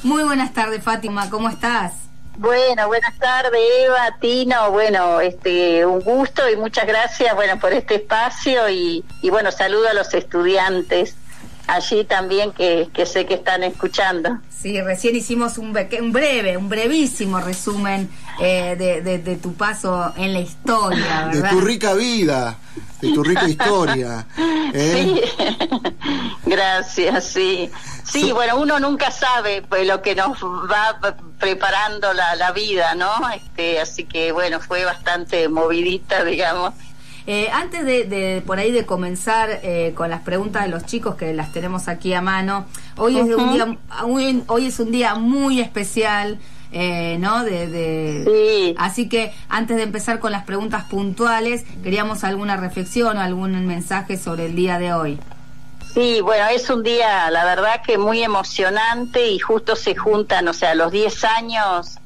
Muy buenas tardes, Fátima, ¿cómo estás? Bueno, buenas tardes, Eva, Tino, bueno, un gusto y muchas gracias, bueno, por este espacio y bueno, saludo a los estudiantes allí también que sé que están escuchando. Sí, recién hicimos un brevísimo resumen de tu paso en la historia, ¿verdad? De tu rica vida, de tu rica historia. Sí, gracias, sí. Sí, bueno, uno nunca sabe pues, lo que nos va preparando la vida, ¿no? Así que, bueno, fue bastante movidita, digamos. Antes de por ahí de comenzar con las preguntas de los chicos que las tenemos aquí a mano, hoy es hoy es un día muy especial, ¿no? Sí. Así que antes de empezar con las preguntas puntuales, queríamos alguna reflexión o algún mensaje sobre el día de hoy. Sí, bueno, es un día, la verdad que muy emocionante y justo se juntan, o sea, los 10 años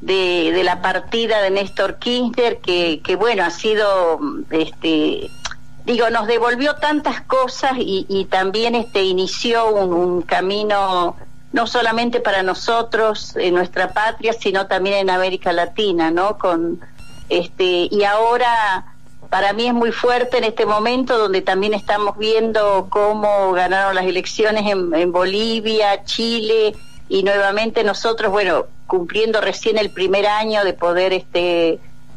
de la partida de Néstor Kirchner, que bueno, ha sido, nos devolvió tantas cosas y también inició un camino no solamente para nosotros en nuestra patria, sino también en América Latina, ¿no? Y ahora para mí es muy fuerte en este momento donde también estamos viendo cómo ganaron las elecciones en Bolivia, Chile, y nuevamente nosotros, bueno, cumpliendo recién el primer año de poder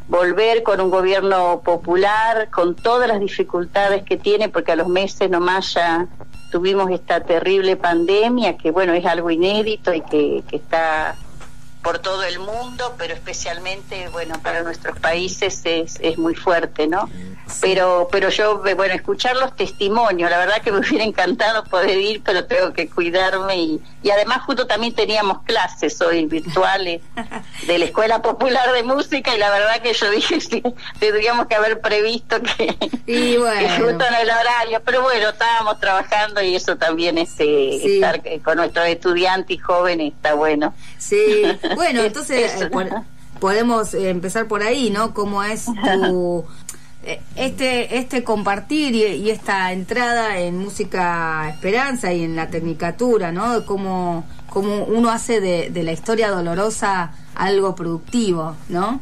volver con un gobierno popular, con todas las dificultades que tiene, porque a los meses nomás ya tuvimos esta terrible pandemia, que bueno, es algo inédito y que está por todo el mundo, pero especialmente, bueno, para nuestros países es muy fuerte, ¿no? Sí. Pero yo, bueno, escuchar los testimonios, la verdad que me hubiera encantado poder ir, pero tengo que cuidarme y además justo también teníamos clases hoy virtuales de la Escuela Popular de Música y la verdad que yo dije, sí, tendríamos que haber previsto que justo en el horario, pero bueno, estábamos trabajando y eso también estar con nuestros estudiantes y jóvenes está bueno. Sí. Bueno, entonces podemos empezar por ahí, ¿no? ¿Cómo es tu compartir y esta entrada en Música Esperanza y en la Tecnicatura, ¿no? Cómo uno hace de la historia dolorosa algo productivo, ¿no?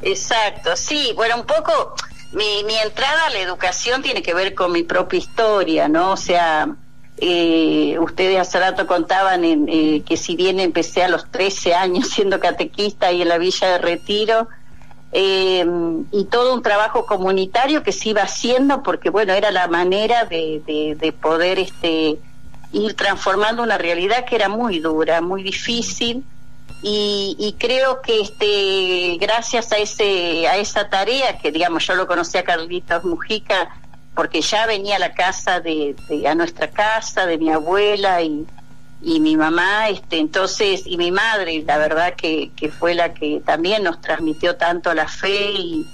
Exacto, sí, bueno, un poco mi entrada a la educación tiene que ver con mi propia historia, ¿no? O sea, ustedes hace rato contaban que si bien empecé a los 13 años siendo catequista ahí en la Villa de Retiro, y todo un trabajo comunitario que se iba haciendo porque bueno, era la manera de poder ir transformando una realidad que era muy dura, muy difícil, y creo que gracias a esa tarea que digamos yo lo conocí a Carlitos Mujica porque ya venía a la casa a nuestra casa de mi abuela y mi mamá, entonces, y mi madre, la verdad que fue la que también nos transmitió tanto la fe y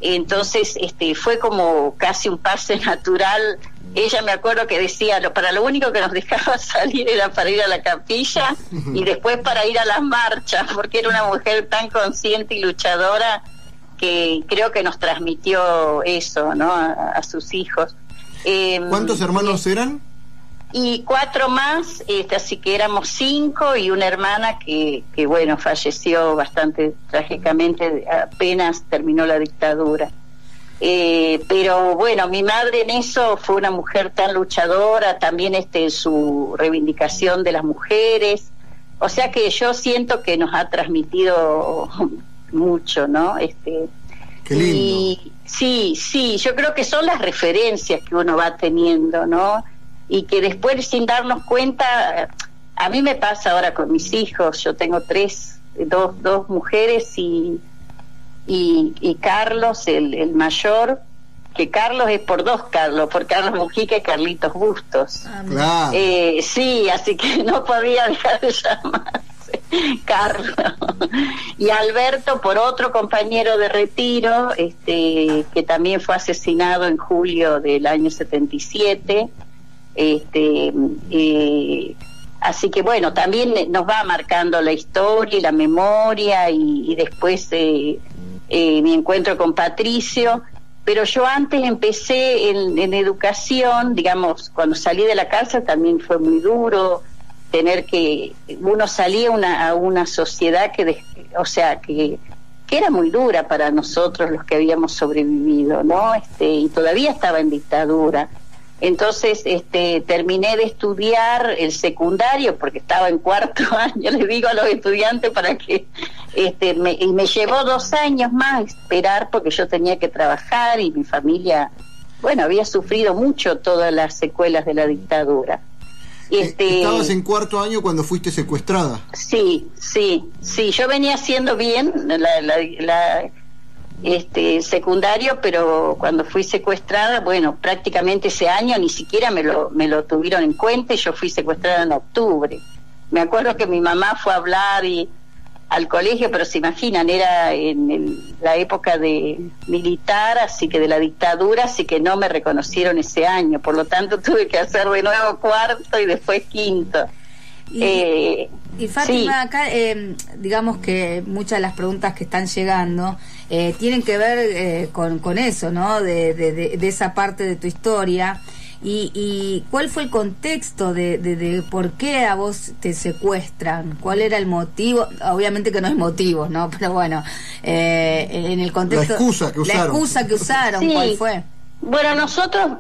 entonces fue como casi un pase natural. Ella me acuerdo que decía, para lo único que nos dejaba salir era para ir a la capilla y después para ir a las marchas, porque era una mujer tan consciente y luchadora que creo que nos transmitió eso, ¿no? A sus hijos. ¿Cuántos hermanos eran? Y 4 más, así que éramos 5 y una hermana que bueno, falleció bastante trágicamente, apenas terminó la dictadura. Pero bueno, mi madre en eso fue una mujer tan luchadora, también en su reivindicación de las mujeres, o sea que yo siento que nos ha transmitido mucho, ¿no? Qué lindo. Y sí, yo creo que son las referencias que uno va teniendo, ¿no? Y que después sin darnos cuenta, a mí me pasa ahora con mis hijos, yo tengo dos mujeres y Carlos, el mayor, que Carlos es por Carlos Mujica y Carlitos Bustos. Claro. Sí, así que no podía dejar de llamarse Carlos. Y Alberto por otro compañero de Retiro, que también fue asesinado en julio del año 77. Así que bueno, también nos va marcando la historia y la memoria y después mi encuentro con Patricio, pero yo antes empecé en educación, digamos, cuando salí de la cárcel también fue muy duro, tener que, uno salía a una sociedad que era muy dura para nosotros los que habíamos sobrevivido, ¿no? Y todavía estaba en dictadura. Entonces, terminé de estudiar el secundario porque estaba en cuarto año, les digo a los estudiantes para que, y me llevó 2 años más esperar porque yo tenía que trabajar y mi familia, bueno, había sufrido mucho todas las secuelas de la dictadura. ¿Estabas en cuarto año cuando fuiste secuestrada? Sí, yo venía haciendo bien secundario, pero cuando fui secuestrada, bueno, prácticamente ese año ni siquiera me lo tuvieron en cuenta, y yo fui secuestrada en octubre. Me acuerdo que mi mamá fue a hablar al colegio, pero se imaginan, era en la época de militar, así que de la dictadura, así que no me reconocieron ese año, por lo tanto tuve que hacer de nuevo cuarto y después quinto. Y Fátima, sí. Acá digamos que muchas de las preguntas que están llegando tienen que ver con eso, ¿no? De esa parte de tu historia. Y ¿cuál fue el contexto de por qué a vos te secuestran? ¿Cuál era el motivo? Obviamente que no es motivo, ¿no? Pero bueno, en el contexto... La excusa que usaron. Sí. ¿Cuál fue? Bueno, nosotros,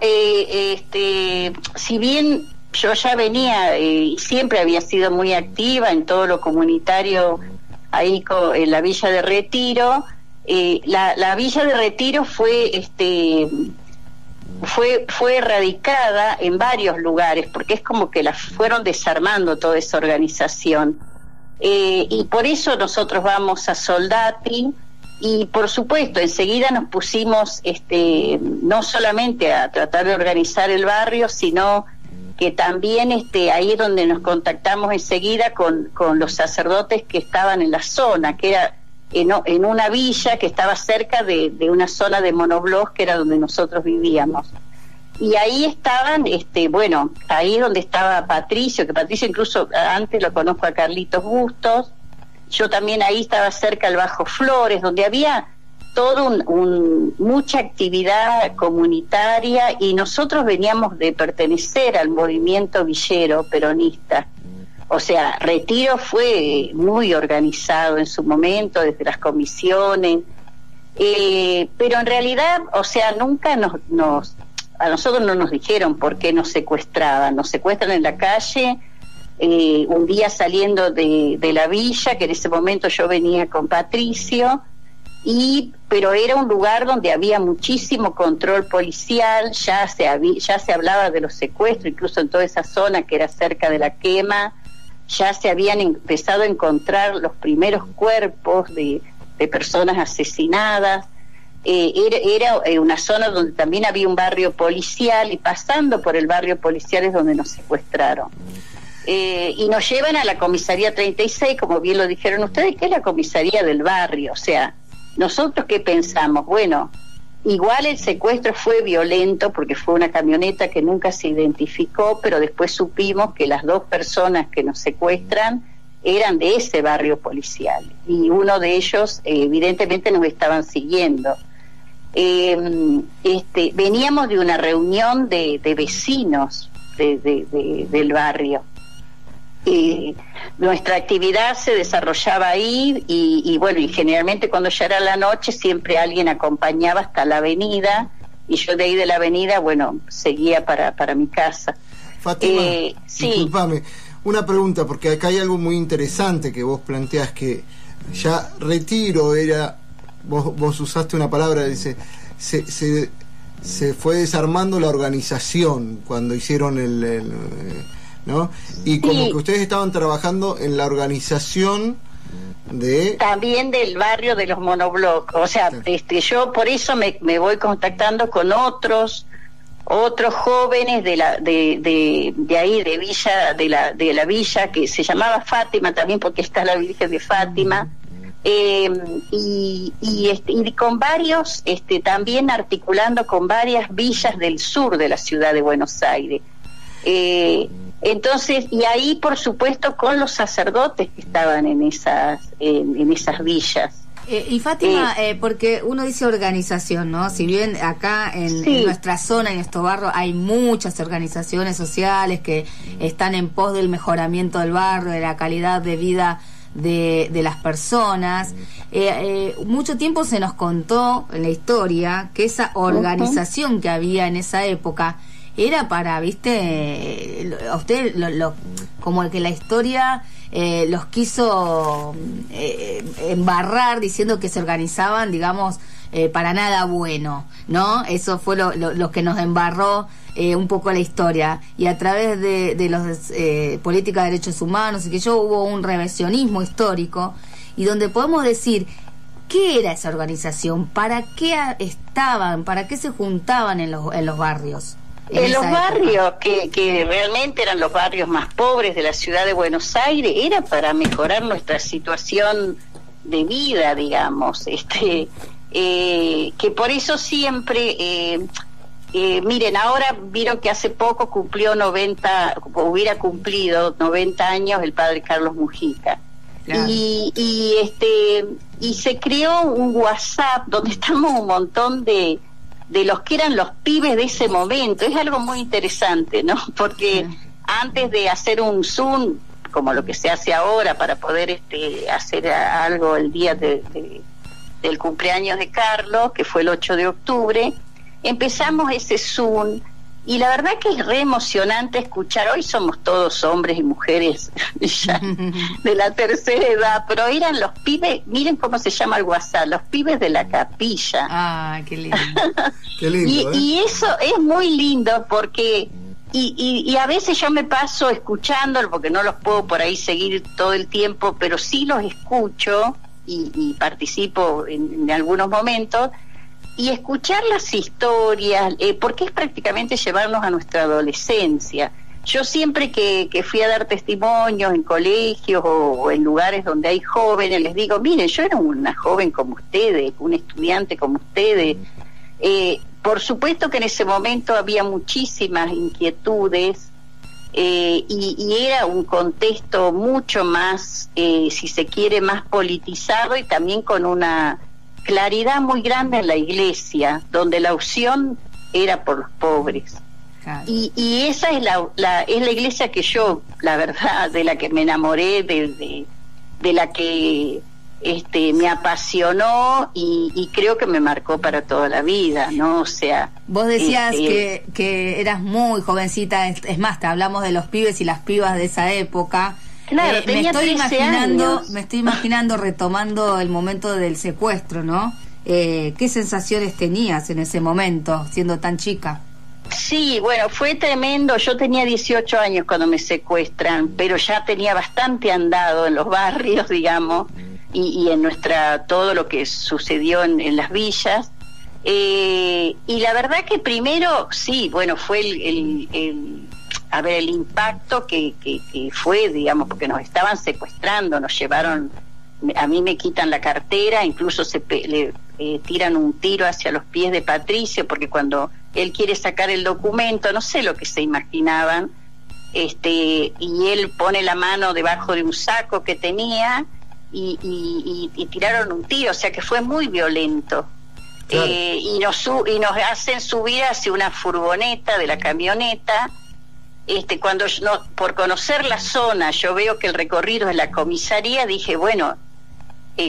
si bien yo ya venía y siempre había sido muy activa en todo lo comunitario ahí en la Villa de Retiro, la Villa de Retiro fue erradicada en varios lugares, porque es como que la fueron desarmando toda esa organización, y por eso nosotros vamos a Soldati, y por supuesto enseguida nos pusimos no solamente a tratar de organizar el barrio, sino que también ahí es donde nos contactamos enseguida con los sacerdotes que estaban en la zona, que era en una villa que estaba cerca de una zona de monoblocks, que era donde nosotros vivíamos. Y ahí estaban, bueno, ahí donde estaba Patricio, que Patricio incluso antes lo conozco a Carlitos Bustos. Yo también ahí estaba cerca al Bajo Flores, donde había todo mucha actividad comunitaria, y nosotros veníamos de pertenecer al movimiento villero peronista. O sea, Retiro fue muy organizado en su momento, desde las comisiones, pero en realidad, o sea, nunca a nosotros no nos dijeron por qué nos secuestraban. Nos secuestran en la calle, un día saliendo de la villa, que en ese momento yo venía con Patricio, pero era un lugar donde había muchísimo control policial, ya se hablaba de los secuestros, incluso en toda esa zona que era cerca de la quema, ya se habían empezado a encontrar los primeros cuerpos de personas asesinadas. Era una zona donde también había un barrio policial, y pasando por el barrio policial es donde nos secuestraron. Y nos llevan a la comisaría 36, como bien lo dijeron ustedes, que es la comisaría del barrio. O sea, nosotros ¿qué pensamos? Bueno, igual el secuestro fue violento porque fue una camioneta que nunca se identificó, pero después supimos que las 2 personas que nos secuestran eran de ese barrio policial, y uno de ellos evidentemente nos estaban siguiendo. Veníamos de una reunión de vecinos del barrio. Nuestra actividad se desarrollaba ahí, y bueno, y generalmente cuando ya era la noche siempre alguien acompañaba hasta la avenida, y yo de ahí de la avenida, bueno, seguía para mi casa. Fátima, sí. Disculpame, una pregunta, porque acá hay algo muy interesante que vos planteás, que ya Retiro era, vos usaste una palabra, dice, se fue desarmando la organización cuando hicieron ¿no? Y como que ustedes estaban trabajando en la organización también del barrio de los monoblocks. O sea, yo por eso me voy contactando con otros jóvenes de ahí, de Villa, de la villa, que se llamaba Fátima también, porque está la Virgen de Fátima, y con varios, también articulando con varias villas del sur de la ciudad de Buenos Aires. Entonces, y ahí por supuesto con los sacerdotes que estaban en esas villas. Y Fátima, porque uno dice organización, ¿no? Si bien acá en nuestra zona, en estos barrios, hay muchas organizaciones sociales que están en pos del mejoramiento del barrio, de la calidad de vida de las personas. Mucho tiempo se nos contó en la historia que esa organización que había en esa época era para, viste, a usted como el que la historia los quiso embarrar diciendo que se organizaban, digamos, para nada bueno, ¿no? Eso fue lo que nos embarró un poco la historia, y a través de los políticas de derechos humanos y que hubo un revisionismo histórico, y donde podemos decir qué era esa organización, para qué estaban, para qué se juntaban en los barrios. En los barrios que realmente eran los barrios más pobres de la ciudad de Buenos Aires, era para mejorar nuestra situación de vida, digamos, que por eso siempre, miren, ahora vieron que hace poco hubiera cumplido 90 años el padre Carlos Mujica. Claro. Y se creó un WhatsApp donde estamos un montón de los que eran los pibes de ese momento. Es algo muy interesante, ¿no? Porque antes de hacer un Zoom, como lo que se hace ahora para poder hacer algo el día del cumpleaños de Carlos, que fue el 8 de octubre, empezamos ese Zoom, y la verdad que es re emocionante escuchar. Hoy somos todos hombres y mujeres ya de la tercera edad, pero eran los pibes, miren cómo se llama el WhatsApp, los pibes de la capilla. Ah, qué lindo. Qué lindo, y eso es muy lindo porque y a veces yo me paso escuchándolo, porque no los puedo por ahí seguir todo el tiempo, pero sí los escucho y participo en algunos momentos, y escuchar las historias, porque es prácticamente llevarnos a nuestra adolescencia. Yo siempre que fui a dar testimonios en colegios o en lugares donde hay jóvenes, les digo, miren, yo era una joven como ustedes, un estudiante como ustedes. Por supuesto que en ese momento había muchísimas inquietudes, y era un contexto mucho más, si se quiere, más politizado, y también con una claridad muy grande en la iglesia, donde la opción era por los pobres. Claro. Y esa es la iglesia que yo, la verdad, de la que me enamoré, de la que me apasionó, y creo que me marcó para toda la vida, ¿no? O sea, vos decías que eras muy jovencita, es más, te hablamos de los pibes y las pibas de esa época. Claro, me estoy imaginando retomando el momento del secuestro, ¿no? ¿Qué sensaciones tenías en ese momento, siendo tan chica? Sí, bueno, fue tremendo. Yo tenía 18 años cuando me secuestran, pero ya tenía bastante andado en los barrios, digamos, y en todo lo que sucedió en las villas. Y la verdad que primero, sí, bueno, fue el impacto que fue, digamos, porque nos estaban secuestrando, nos llevaron, a mí me quitan la cartera, incluso le tiran un tiro hacia los pies de Patricio, porque cuando él quiere sacar el documento, no sé lo que se imaginaban, y él pone la mano debajo de un saco que tenía, y tiraron un tiro, o sea que fue muy violento. Claro. Y nos hacen subir hacia una furgoneta de la camioneta. Cuando por conocer la zona, yo veo que el recorrido es la comisaría, dije, bueno,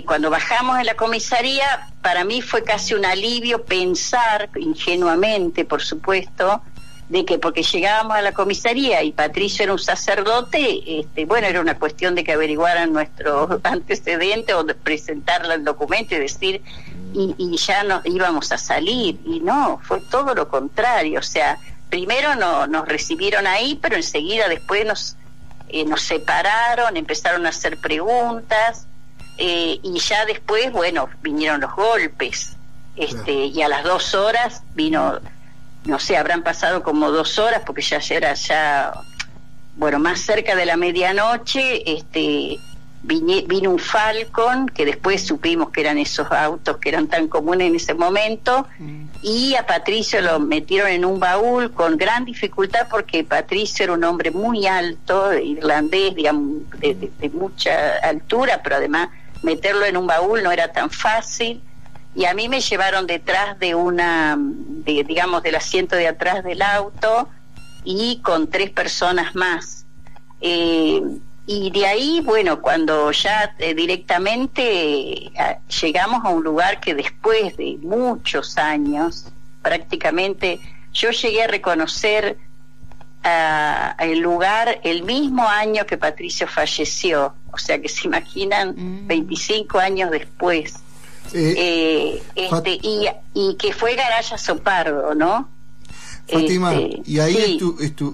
cuando bajamos en la comisaría, para mí fue casi un alivio pensar, ingenuamente, por supuesto, de que porque llegábamos a la comisaría y Patricio era un sacerdote, bueno, era una cuestión de que averiguaran nuestros antecedentes o de presentarle el documento y decir, y ya nos íbamos a salir, y no, fue todo lo contrario. O sea, primero nos recibieron ahí, pero enseguida después nos separaron, empezaron a hacer preguntas, y ya después, bueno, vinieron los golpes, y a las 2 horas vino, no sé, habrán pasado como 2 horas, porque ya era bueno, más cerca de la medianoche, vino un Falcon, que después supimos que eran esos autos que eran tan comunes en ese momento, y a Patricio lo metieron en un baúl con gran dificultad, porque Patricio era un hombre muy alto, irlandés, digamos, de mucha altura, pero además meterlo en un baúl no era tan fácil, y a mí me llevaron detrás digamos, del asiento de atrás del auto, y con 3 personas más. Y de ahí, bueno, cuando ya directamente llegamos a un lugar que después de muchos años, prácticamente, yo llegué a reconocer el lugar el mismo año que Patricio falleció, o sea que se imaginan 25 años después. Y que fue Garaya Sopardo, ¿no? Fátima, ¿y ahí sí.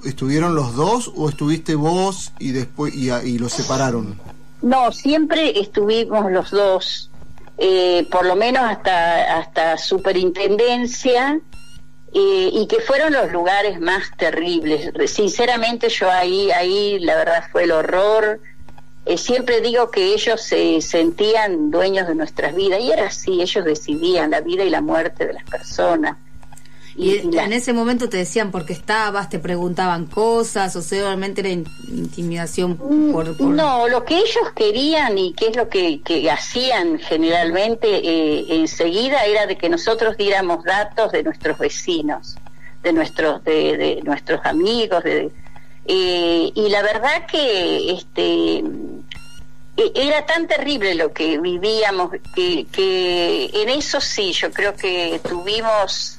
estuvieron los dos o estuviste vos y después y los separaron? No, siempre estuvimos los dos, por lo menos hasta superintendencia, y que fueron los lugares más terribles. Sinceramente yo ahí la verdad fue el horror. Siempre digo que ellos se sentían dueños de nuestras vidas, y era así, ellos decidían la vida y la muerte de las personas. Y en ese momento te decían por qué estabas, te preguntaban cosas, o solamente era intimidación por... No, lo que ellos querían, y que es lo que hacían generalmente enseguida, era de que nosotros diéramos datos de nuestros vecinos, de nuestros amigos, y la verdad que era tan terrible lo que vivíamos, que en eso sí, yo creo que tuvimos...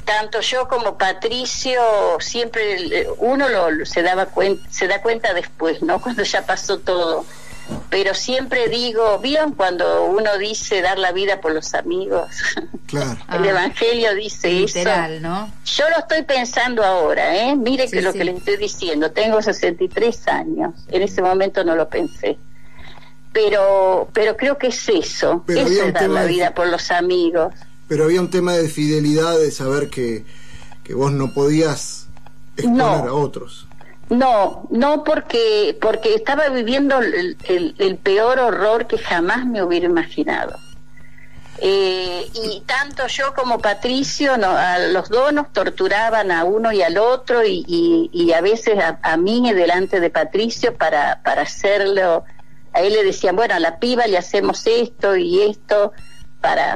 Tanto yo como Patricio, siempre uno se da cuenta después, ¿no? Cuando ya pasó todo. Pero siempre digo, ¿vieron cuando uno dice dar la vida por los amigos? Claro. El Evangelio dice literal, eso. ¿no? Yo lo estoy pensando ahora, ¿eh? Mire Sí, que lo sí. que le estoy diciendo. Tengo 63 años. En ese momento no lo pensé. Pero creo que es eso. Pero Eso había un es dar tema la de- vida por los amigos. Pero había un tema de fidelidad, de saber que vos no podías exponer No. a otros. No, porque estaba viviendo el peor horror que jamás me hubiera imaginado. Y tanto yo como Patricio, a los dos nos torturaban a uno y al otro, y a veces a mí delante de Patricio para hacerlo. A él le decían, bueno, a la piba le hacemos esto y esto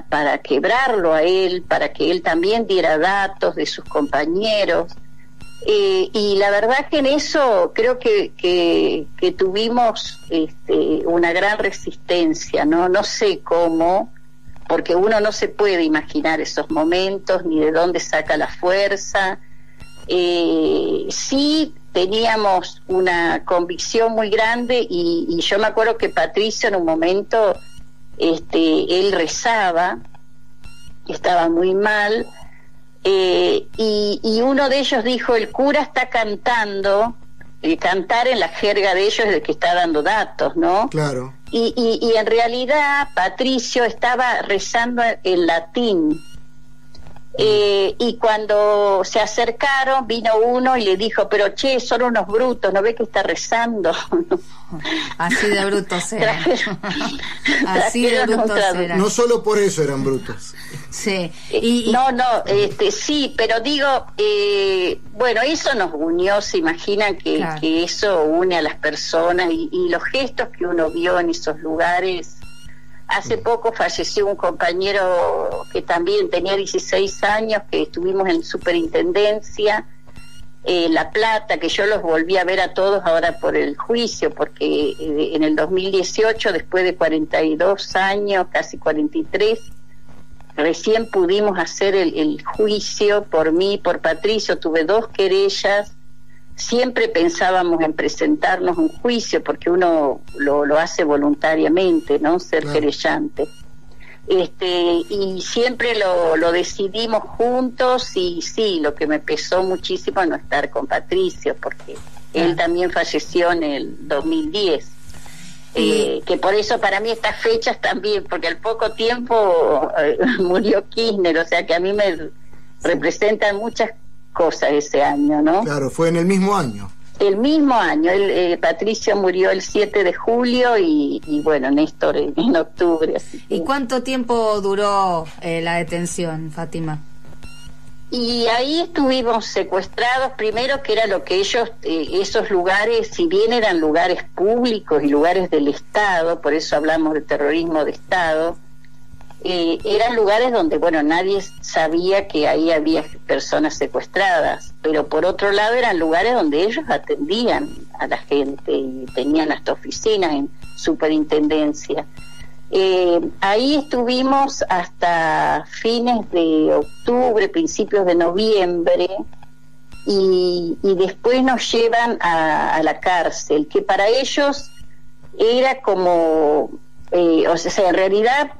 para quebrarlo a él, para que él también diera datos de sus compañeros. Y la verdad que en eso creo que tuvimos una gran resistencia, no sé cómo, porque uno no se puede imaginar esos momentos ni de dónde saca la fuerza. Sí teníamos una convicción muy grande, y yo me acuerdo que Patricio en un momento él rezaba, estaba muy mal. Y uno de ellos dijo, el cura está cantando, cantar en la jerga de ellos es de que está dando datos, ¿no? Claro. Y en realidad Patricio estaba rezando en latín. Y cuando se acercaron, vino uno y le dijo, pero che, son unos brutos, ¿no ve que está rezando? Así de brutos eran. Así de Trajeron un brutos traductor. eran. No solo por eso eran brutos. Sí. Sí, pero digo, bueno, eso nos unió, se imaginan Claro. que eso une a las personas, y los gestos que uno vio en esos lugares. Hace poco falleció un compañero que también tenía 16 años, que estuvimos en superintendencia, La Plata, que yo los volví a ver a todos ahora por el juicio, porque en el 2018, después de 42 años, casi 43, recién pudimos hacer el juicio por mí, por Patricio. Tuve 2 querellas. Siempre pensábamos en presentarnos un juicio, porque uno lo hace voluntariamente, ¿no? Ser Claro. querellante. Y siempre lo decidimos juntos, y sí, lo que me pesó muchísimo no estar con Patricio, porque él también falleció en el 2010. Que por eso para mí estas fechas también, porque al poco tiempo murió Kirchner, o sea que a mí me representan muchas cosas ese año, ¿no? Claro, fue en el mismo año. El mismo año, Patricio murió el 7 de julio y bueno, Néstor en octubre. Así que... ¿Y cuánto tiempo duró la detención, Fátima? Y ahí estuvimos secuestrados, primero que era lo que ellos, esos lugares, si bien eran lugares públicos y lugares del Estado, por eso hablamos de terrorismo de Estado, eran lugares donde, bueno, nadie sabía que ahí había personas secuestradas, pero por otro lado eran lugares donde ellos atendían a la gente y tenían hasta oficinas en superintendencia. Ahí estuvimos hasta fines de octubre, principios de noviembre, y después nos llevan a la cárcel, que para ellos era como, o sea, en realidad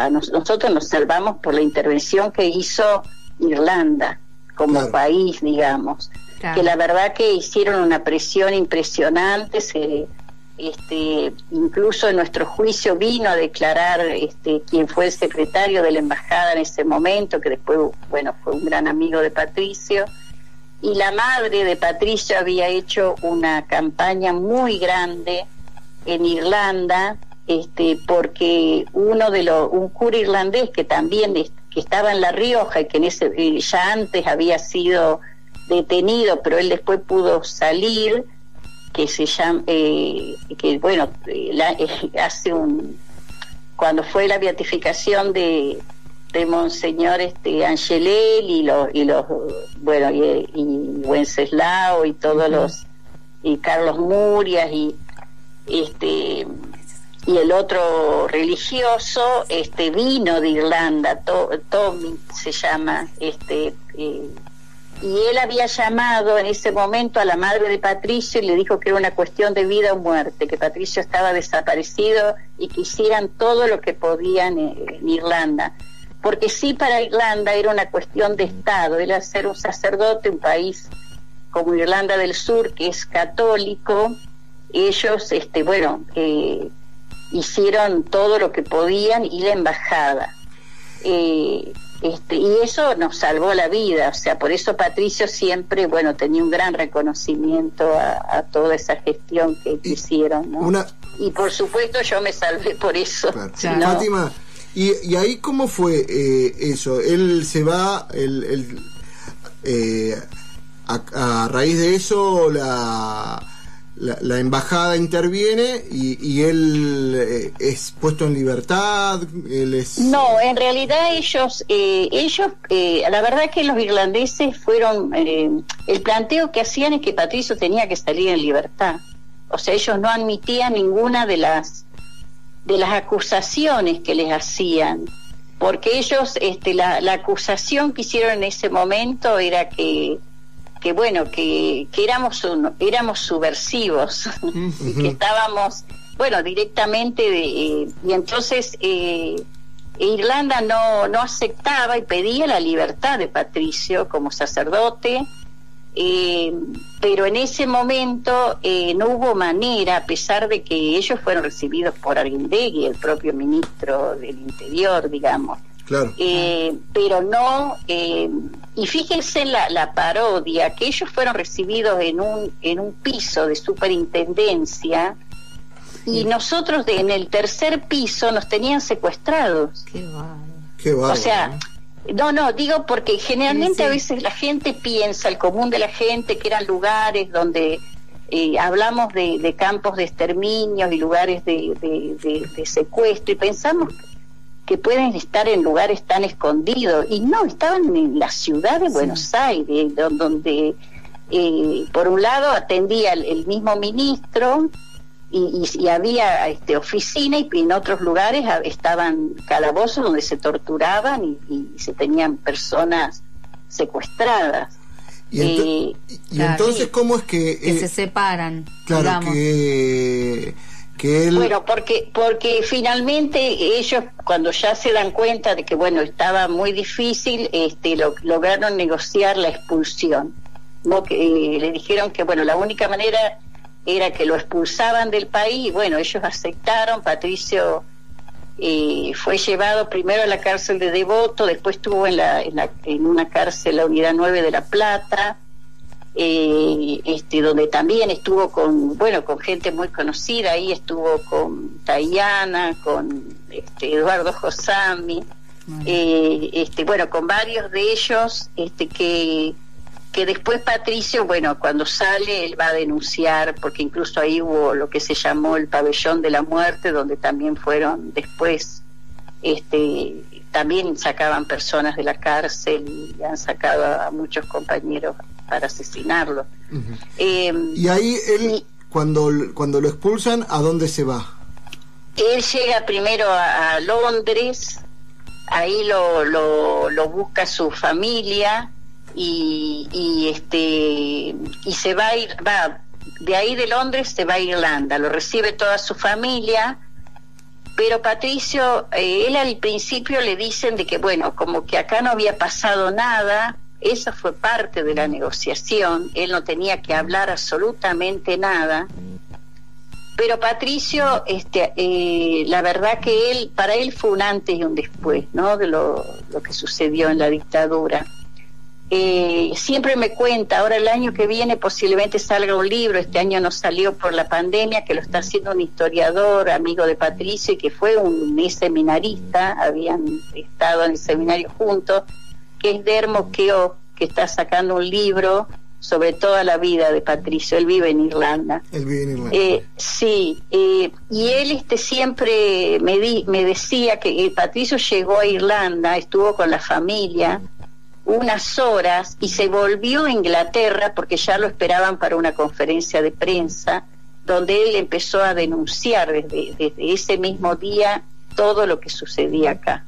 nosotros nos salvamos por la intervención que hizo Irlanda como país, digamos, que la verdad que hicieron una presión impresionante. Incluso en nuestro juicio vino a declarar quien fue el secretario de la embajada en ese momento, que después, bueno, fue un gran amigo de Patricio, y la madre de Patricio había hecho una campaña muy grande en Irlanda, porque un cura irlandés que también que estaba en La Rioja y que ya antes había sido detenido, pero él después pudo salir, que se llama, que bueno, cuando fue la beatificación de Monseñor Angelel y Wenceslao y todos los, y Carlos Murias y el otro religioso, vino de Irlanda, Tommy se llama, y él había llamado en ese momento a la madre de Patricio y le dijo que era una cuestión de vida o muerte, que Patricio estaba desaparecido y que hicieran todo lo que podían en Irlanda, porque sí, para Irlanda era una cuestión de Estado, era ser un sacerdote, un país como Irlanda del Sur, que es católico. Ellos, hicieron todo lo que podían, y la embajada. Y eso nos salvó la vida, o sea, por eso Patricio siempre, bueno, tenía un gran reconocimiento a toda esa gestión que hicieron, ¿no? Y por supuesto yo me salvé por eso. Claro. ¿No? Fátima, ¿y ahí cómo fue eso? Él se va, a raíz de eso la embajada interviene y él es puesto en libertad. No, en realidad ellos la verdad que los irlandeses fueron, el planteo que hacían es que Patricio tenía que salir en libertad, o sea, ellos no admitían ninguna de las acusaciones que les hacían, porque ellos, la acusación que hicieron en ese momento era que bueno, que éramos subversivos, y que estábamos, bueno, directamente y entonces Irlanda no aceptaba y pedía la libertad de Patricio como sacerdote, pero en ese momento no hubo manera, a pesar de que ellos fueron recibidos por Arguindegui, el propio ministro del Interior, digamos. Claro. Pero no, y fíjense en la parodia, que ellos fueron recibidos en un piso de superintendencia, y nosotros en el tercer piso nos tenían secuestrados. Qué bárbaro. O sea, no, digo porque generalmente a veces la gente piensa, el común de la gente, que eran lugares donde hablamos de campos de exterminios y lugares de secuestro, y pensamos que pueden estar en lugares tan escondidos, y no, estaban en la ciudad de Buenos Aires, donde por un lado atendía el mismo ministro, y había oficina, y en otros lugares estaban calabozos donde se torturaban y se tenían personas secuestradas. Y entonces, ¿cómo es que se separan? Claro, digamos. que él... Bueno, porque finalmente ellos, cuando ya se dan cuenta de que, bueno, estaba muy difícil, lograron negociar la expulsión, ¿no? Que le dijeron que, bueno, la única manera era que lo expulsaban del país, y bueno, ellos aceptaron. Patricio fue llevado primero a la cárcel de Devoto, después estuvo en una cárcel, la Unidad 9 de La Plata, donde también estuvo con gente muy conocida. Ahí estuvo con Tayana, con Eduardo Josami, bueno, con varios de ellos, que después Patricio, bueno, cuando sale él va a denunciar, porque incluso ahí hubo lo que se llamó el pabellón de la muerte, donde también fueron después, también sacaban personas de la cárcel y han sacado a muchos compañeros para asesinarlos. Y ahí él, cuando lo expulsan, ¿a dónde se va? Él llega primero a Londres, ahí lo busca su familia, y se va de ahí de Londres se va a Irlanda, lo recibe toda su familia, pero Patricio, él al principio le dicen de que bueno, como que acá no había pasado nada, esa fue parte de la negociación, él no tenía que hablar absolutamente nada, pero Patricio, la verdad que para él fue un antes y un después, ¿no? De lo que sucedió en la dictadura. Siempre me cuenta, ahora el año que viene posiblemente salga un libro, este año no salió por la pandemia, que lo está haciendo un historiador, amigo de Patricio, y que fue un seminarista, habían estado en el seminario juntos, que es Dermo Keogh, que está sacando un libro sobre toda la vida de Patricio. Él vive en Irlanda. Sí, y él siempre me decía que Patricio llegó a Irlanda, estuvo con la familia unas horas y se volvió a Inglaterra porque ya lo esperaban para una conferencia de prensa donde él empezó a denunciar desde ese mismo día todo lo que sucedía acá.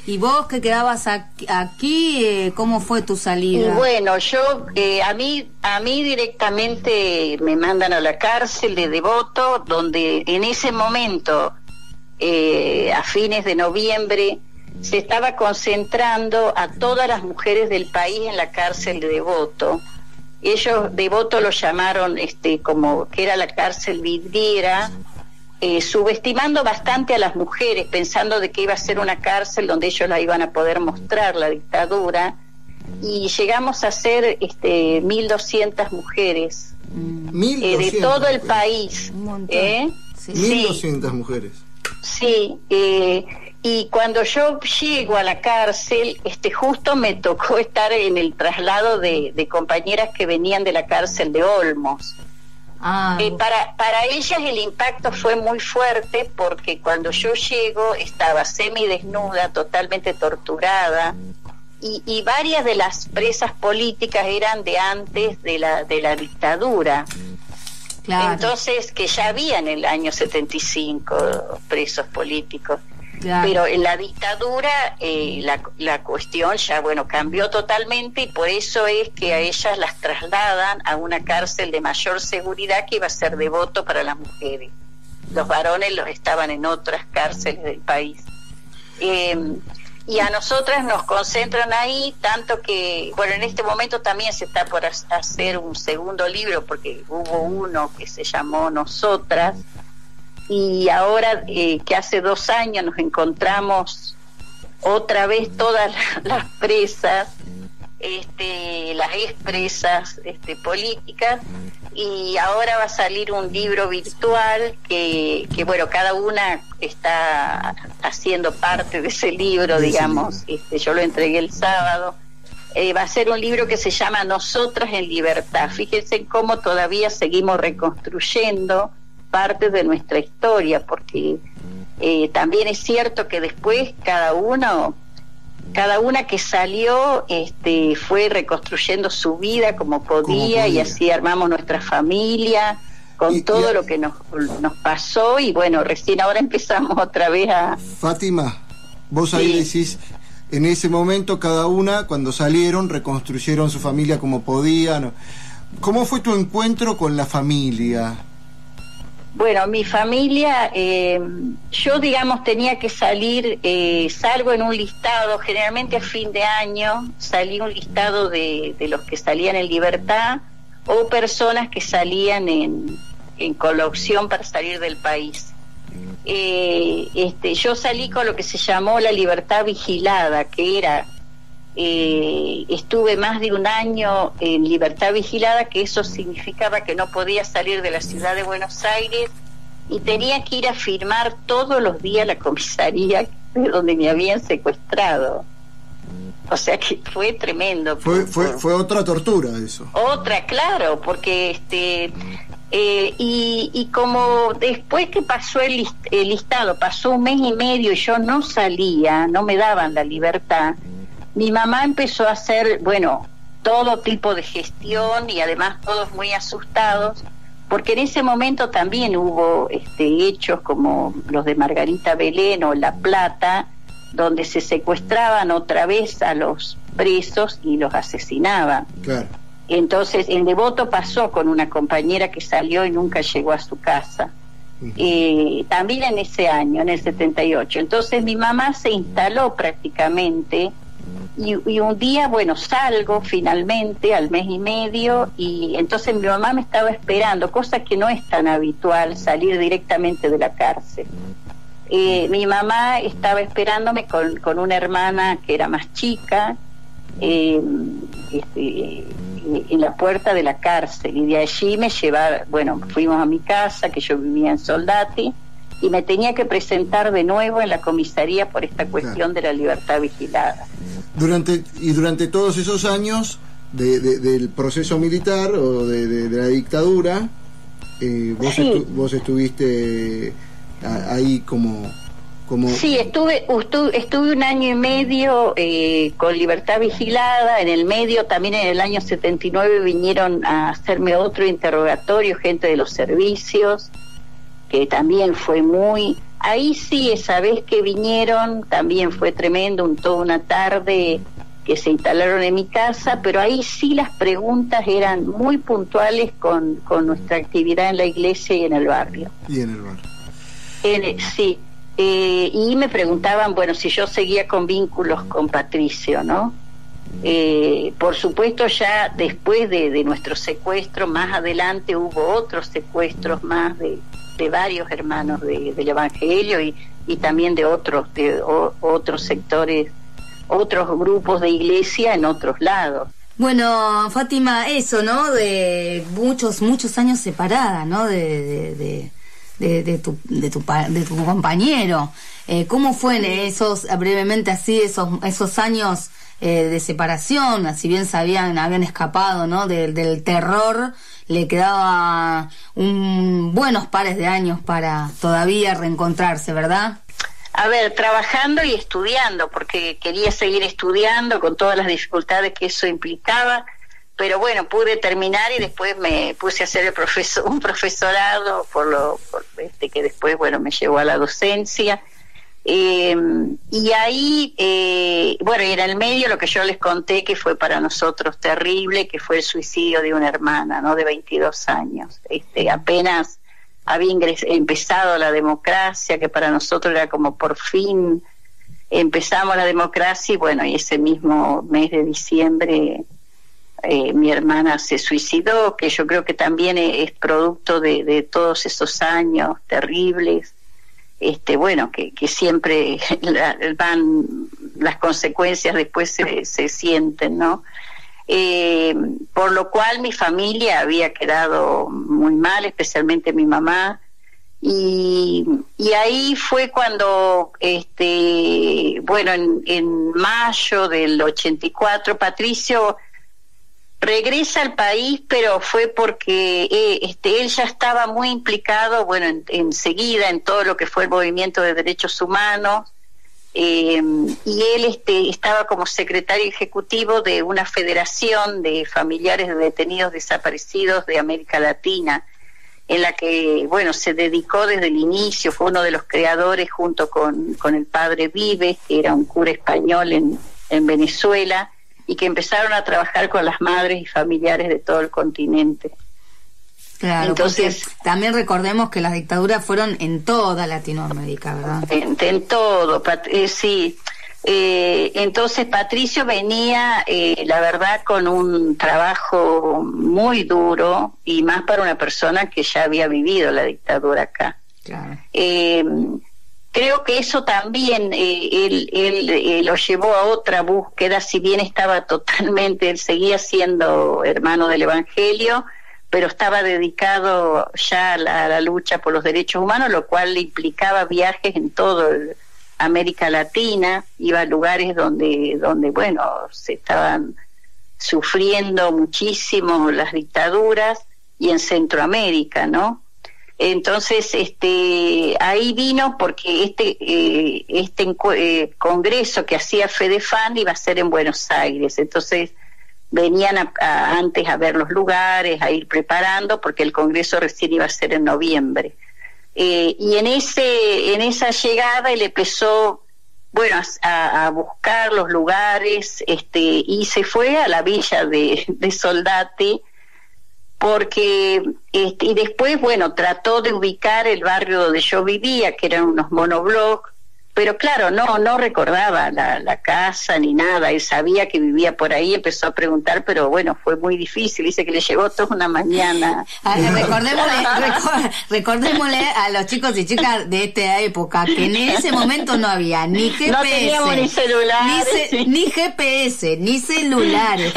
¿Y vos que quedabas aquí, cómo fue tu salida? Y bueno, yo, a mí directamente me mandan a la cárcel de Devoto, donde en ese momento, a fines de noviembre, se estaba concentrando a todas las mujeres del país en la cárcel de Devoto. Ellos Devoto lo llamaron como que era la cárcel vidriera, subestimando bastante a las mujeres, pensando de que iba a ser una cárcel donde ellos la iban a poder mostrar, la dictadura, y llegamos a ser 1.200 mujeres 1.200 de todo el mujeres. país. Un montón. Sí. 1.200 mujeres. Sí, y cuando yo llego a la cárcel, justo me tocó estar en el traslado de compañeras que venían de la cárcel de Olmos. Para ellas el impacto fue muy fuerte porque cuando yo llego estaba semidesnuda, totalmente torturada, y varias de las presas políticas eran de antes de la dictadura. Claro. Entonces, que ya había en el año 75 presos políticos. Claro. Pero en la dictadura la cuestión ya, cambió totalmente, y por eso es que a ellas las trasladan a una cárcel de mayor seguridad que iba a ser Devoto para las mujeres. Los varones estaban en otras cárceles del país. Y a nosotras nos concentran ahí, tanto que, en este momento también se está por hacer un segundo libro, porque hubo uno que se llamó Nosotras, y ahora que hace 2 años nos encontramos otra vez todas las presas, las expresas políticas, y ahora va a salir un libro virtual que cada una está haciendo parte de ese libro, digamos. Yo lo entregué el sábado. Va a ser un libro que se llama Nosotras en Libertad. Fíjense cómo todavía seguimos reconstruyendo parte de nuestra historia, porque también es cierto que después cada una que salió fue reconstruyendo su vida como podía, y así armamos nuestra familia con todo lo que nos pasó, y recién ahora empezamos otra vez a... Fátima, vos ahí decís, en ese momento cada una, cuando salieron, reconstruyeron su familia como podían. ¿Cómo fue tu encuentro con la familia? Bueno, mi familia, yo tenía que salir, salgo en un listado, generalmente a fin de año, salí un listado de los que salían en libertad o personas que salían en colación para salir del país. Yo salí con lo que se llamó la libertad vigilada, que era, estuve más de un año en libertad vigilada, que eso significaba que no podía salir de la ciudad de Buenos Aires y tenía que ir a firmar todos los días a la comisaría de donde me habían secuestrado. O sea que fue tremendo. Fue otra tortura eso. Otra, claro, porque y como después que pasó el listado, pasó 1 mes y medio y yo no salía, no me daban la libertad, mi mamá empezó a hacer, bueno, todo tipo de gestión y además todos muy asustados, porque en ese momento también hubo hechos como los de Margarita Belén o La Plata, donde se secuestraban otra vez a los presos y los asesinaban. Claro. Entonces en Devoto pasó con una compañera que salió y nunca llegó a su casa. También en ese año, en el 78. Entonces mi mamá se instaló prácticamente y un día, bueno, salgo finalmente al mes y medio y entonces mi mamá me estaba esperando, cosa que no es tan habitual, salir directamente de la cárcel. Mi mamá estaba esperándome con una hermana que era más chica, en la puerta de la cárcel, y de allí me llevaron, bueno, fuimos a mi casa, que yo vivía en Soldati, y me tenía que presentar de nuevo en la comisaría por esta cuestión de la libertad vigilada. Durante todos esos años del proceso militar o de la dictadura, vos estuviste ahí como... Sí, estuve 1 año y medio con libertad vigilada. En el medio, también en el año 79, vinieron a hacerme otro interrogatorio, gente de los servicios, que también fue muy... Ahí sí, esa vez que vinieron, también fue tremendo, toda una tarde que se instalaron en mi casa, pero ahí sí las preguntas eran muy puntuales con nuestra actividad en la iglesia y en el barrio. Y en el barrio. Sí. Y me preguntaban, bueno, si yo seguía con vínculos con Patricio, ¿no? Por supuesto, ya después de nuestro secuestro, más adelante hubo otros secuestros más de varios hermanos del Evangelio y también de otros sectores, otros grupos de iglesia en otros lados. Bueno, Fátima, eso, ¿no? De muchos años separada, ¿no? De tu compañero. ¿Cómo fue esos, brevemente así, esos años de separación? Si bien habían escapado, ¿no? Del terror, le quedaba buenos pares de años para todavía reencontrarse, ¿verdad? A ver, trabajando y estudiando, porque quería seguir estudiando con todas las dificultades que eso implicaba. Pero bueno, pude terminar y después me puse a hacer un profesorado que después, bueno, me llevó a la docencia. Y ahí, bueno, y en el medio lo que yo les conté que fue para nosotros terrible, que fue el suicidio de una hermana, ¿no? De 22 años. Apenas había empezado la democracia, que para nosotros era como por fin empezamos la democracia, y bueno, y ese mismo mes de diciembre... mi hermana se suicidó, que yo creo que también es producto de todos esos años terribles, bueno, que siempre las consecuencias después se sienten, ¿no? Por lo cual mi familia había quedado muy mal, especialmente mi mamá, y ahí fue cuando, bueno, en mayo del 84, Patricio regresa al país, pero fue porque él ya estaba muy implicado, bueno, enseguida en todo lo que fue el movimiento de derechos humanos, y él estaba como secretario ejecutivo de una federación de familiares de detenidos desaparecidos de América Latina, en la que, bueno, se dedicó desde el inicio, fue uno de los creadores junto con el padre Vives, que era un cura español en Venezuela, y que empezaron a trabajar con las madres y familiares de todo el continente. Claro, entonces también recordemos que las dictaduras fueron en toda Latinoamérica, ¿verdad? En todo, sí. Entonces Patricio venía, la verdad, con un trabajo muy duro, y más para una persona que ya había vivido la dictadura acá. Claro. Creo que eso también él lo llevó a otra búsqueda, si bien estaba totalmente, él seguía siendo hermano del Evangelio, pero estaba dedicado ya a la lucha por los derechos humanos, lo cual le implicaba viajes en todo América Latina, iba a lugares donde bueno, se estaban sufriendo muchísimo las dictaduras, y en Centroamérica, ¿no? Entonces, ahí vino porque este congreso que hacía FEDEFAN iba a ser en Buenos Aires. Entonces venían antes a ver los lugares, a ir preparando, porque el congreso recién iba a ser en noviembre. Y en esa llegada él empezó, bueno, a buscar los lugares, y se fue a la villa de Soldati, porque y después, bueno, trató de ubicar el barrio donde yo vivía, que eran unos monoblocks, pero claro, no recordaba la casa ni nada. Él sabía que vivía por ahí, empezó a preguntar, pero bueno, fue muy difícil. Dice que le llegó toda una mañana. Recordémosle a los chicos y chicas de esta época que en ese momento no había ni GPS, no teníamos ni celulares, ni GPS, ni celulares.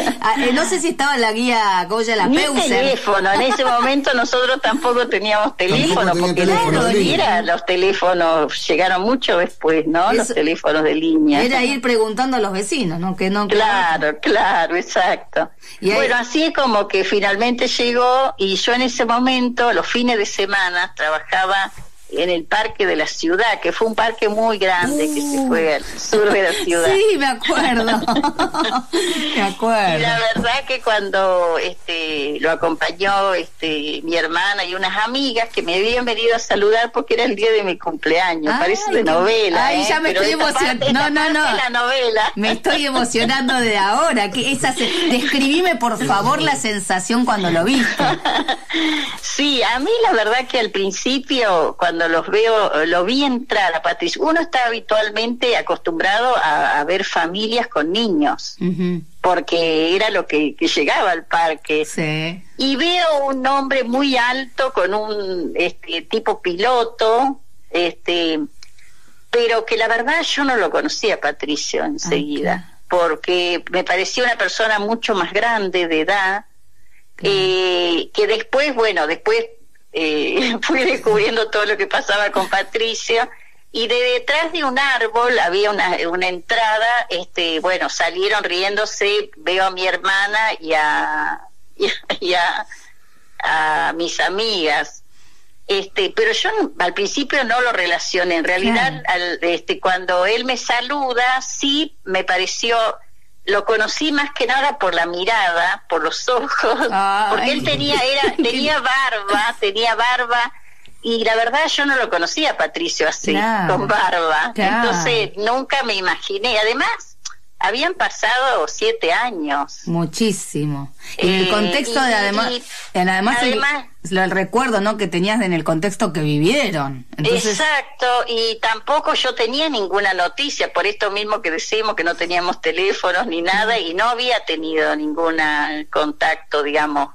No sé si estaba la guía Goya la Peuser. Ni teléfono. En ese momento nosotros tampoco teníamos teléfono, porque los teléfonos llegaron mucho después, ¿no? Los teléfonos de línea. Era ir preguntando a los vecinos, ¿no? Claro, exacto. Bueno, así como que finalmente llegó, y yo en ese momento, los fines de semana, trabajaba en el parque de la ciudad, que fue un parque muy grande que se fue al sur de la ciudad. Sí, me acuerdo. Me acuerdo. Y la verdad que cuando lo acompañó mi hermana y unas amigas que me habían venido a saludar porque era el día de mi cumpleaños. Parece de novela. Ay, ya me estoy emocionando. No. La novela. Me estoy emocionando de ahora. Describime, por favor, la sensación cuando lo viste. Sí, a mí la verdad que al principio, cuando los veo, lo vi entrar a Patricio. Uno está habitualmente acostumbrado a ver familias con niños, porque era lo que llegaba al parque. Sí. Y veo un hombre muy alto con un tipo piloto, pero que la verdad yo no lo conocía, Patricio, enseguida, porque me parecía una persona mucho más grande de edad, que después fui descubriendo todo lo que pasaba con Patricio, y de detrás de un árbol había una entrada, salieron riéndose, veo a mi hermana y a mis amigas, pero yo al principio no lo relacioné. En realidad, cuando él me saluda, sí me pareció. Lo conocí más que nada por la mirada, por los ojos, porque él tenía barba, y la verdad yo no lo conocía, Patricio, así, con barba. Entonces nunca me imaginé. Además, habían pasado 7 años. Muchísimo. En el contexto además el recuerdo, ¿no?, que tenías en el contexto que vivieron. Entonces... Exacto, y tampoco yo tenía ninguna noticia, por esto mismo que decimos que no teníamos teléfonos ni nada, y no había tenido ningún contacto, digamos.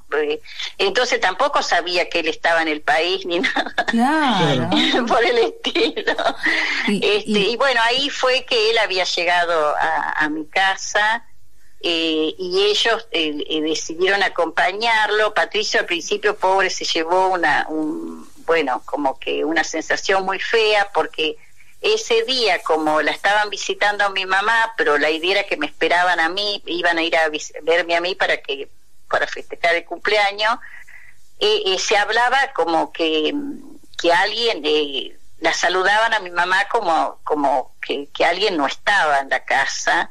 Entonces tampoco sabía que él estaba en el país ni nada. Claro. Por el estilo. Y bueno, ahí fue que él había llegado a mi casa. Y ellos decidieron acompañarlo. Patricio al principio, pobre, se llevó como que una sensación muy fea, porque ese día, como la estaban visitando a mi mamá, pero la idea era que me esperaban a mí, iban a ir a verme a mí para festejar el cumpleaños, se hablaba como que alguien la saludaban a mi mamá como que alguien no estaba en la casa.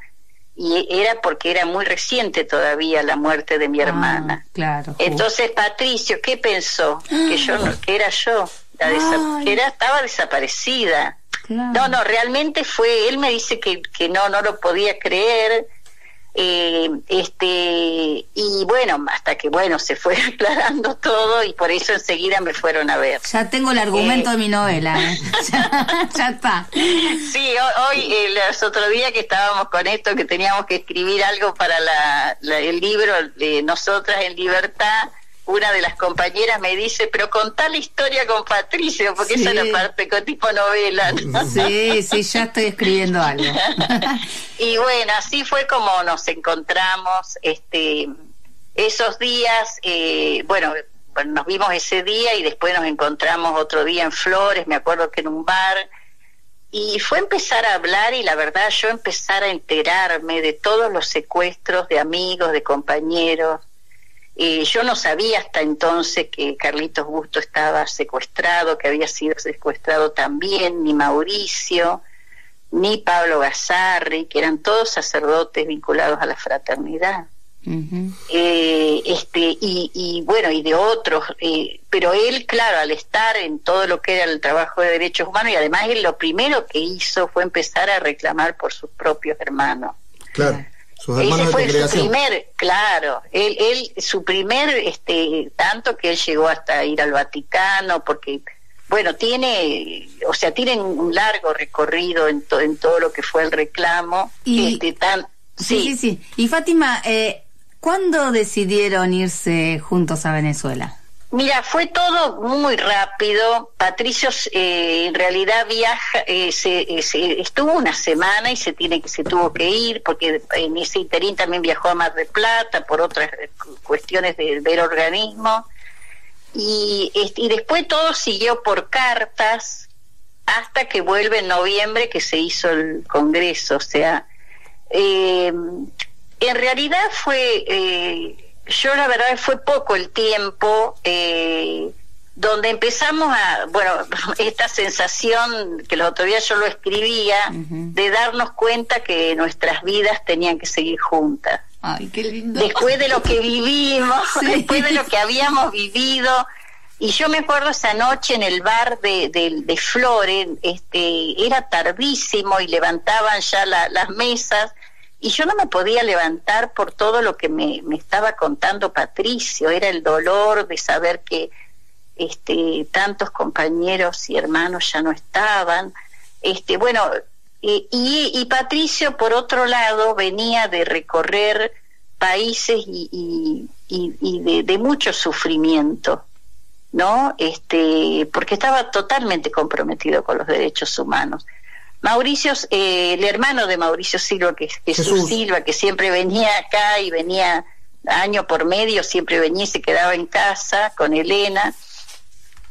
Y era porque era muy reciente todavía la muerte de mi hermana. Claro. Entonces Patricio, ¿qué pensó? Que era yo, estaba desaparecida. Claro. No, realmente fue, él me dice que no lo podía creer. Y bueno, hasta que se fue aclarando todo, y por eso enseguida me fueron a ver. Ya tengo el argumento de mi novela. Ya está. Sí, hoy los otro día que estábamos con esto, que teníamos que escribir algo para el libro de Nosotras en Libertad, una de las compañeras me dice, pero contá la historia con Patricio, porque esa es la parte con tipo novela, ¿no? Sí, ya estoy escribiendo algo. Y bueno, así fue como nos encontramos esos días. Nos vimos ese día y después nos encontramos otro día en Flores, me acuerdo que en un bar, y fue empezar a hablar, y la verdad yo empezar a enterarme de todos los secuestros de amigos, de compañeros. Yo no sabía hasta entonces que Carlitos Busto estaba secuestrado, que había sido secuestrado también, ni Mauricio, ni Pablo Gazzarri, que eran todos sacerdotes vinculados a la fraternidad. Uh-huh. Y bueno, y de otros, pero él, claro, al estar en todo lo que era el trabajo de derechos humanos, y además él lo primero que hizo fue empezar a reclamar por sus propios hermanos. Claro. Sus hermanos. Ese fue de su primer, claro, su primer, tanto que él llegó hasta ir al Vaticano, porque, bueno, tienen un largo recorrido en todo lo que fue el reclamo. Y, sí. Y Fátima, ¿cuándo decidieron irse juntos a Venezuela? Mira, fue todo muy rápido. Patricio en realidad estuvo una semana y se tuvo que ir, porque en ese interín también viajó a Mar del Plata por otras cuestiones de ver organismo, y después todo siguió por cartas hasta que vuelve en noviembre, que se hizo el Congreso. O sea, en realidad yo la verdad fue poco el tiempo donde empezamos esta sensación, que los otros días yo lo escribía, uh-huh, de darnos cuenta que nuestras vidas tenían que seguir juntas. Ay, qué lindo. Después de lo que vivimos, sí, después de lo que habíamos vivido. Y yo me acuerdo esa noche en el bar de Flores, era tardísimo y levantaban ya las mesas, y yo no me podía levantar por todo lo que me estaba contando Patricio. Era el dolor de saber que tantos compañeros y hermanos ya no estaban. Y Patricio, por otro lado, venía de recorrer países y de mucho sufrimiento, ¿no? Porque estaba totalmente comprometido con los derechos humanos. Mauricio, el hermano de Mauricio Silva, que es Jesús Silva, que siempre venía acá y venía año por medio, siempre venía y se quedaba en casa con Elena.